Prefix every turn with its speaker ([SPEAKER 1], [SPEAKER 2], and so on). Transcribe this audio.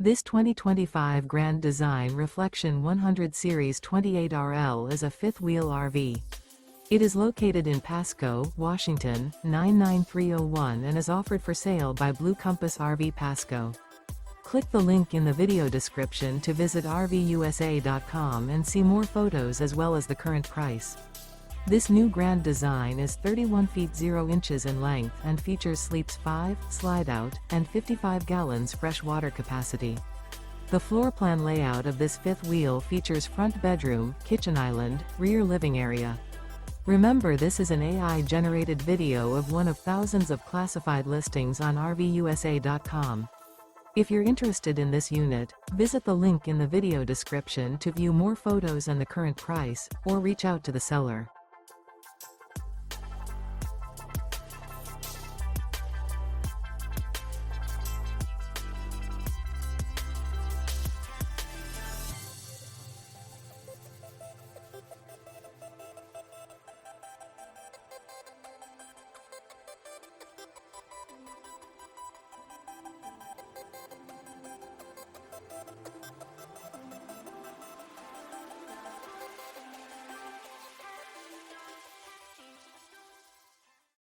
[SPEAKER 1] This 2025 Grand Design Reflection 100 Series 28RL is a fifth-wheel RV. It is located in Pasco, Washington, 99301 and is offered for sale by Blue Compass RV Pasco. Click the link in the video description to visit RVUSA.com and see more photos as well as the current price. This new Grand Design is 31 feet 0 inches in length and features sleeps 5, Slideout, and 55 gallons fresh water capacity. The floor plan layout of this fifth wheel features front bedroom, kitchen island, rear living area. Remember, this is an AI-generated video of one of thousands of classified listings on RVUSA.com. If you're interested in this unit, visit the link in the video description to view more photos and the current price, or reach out to the seller.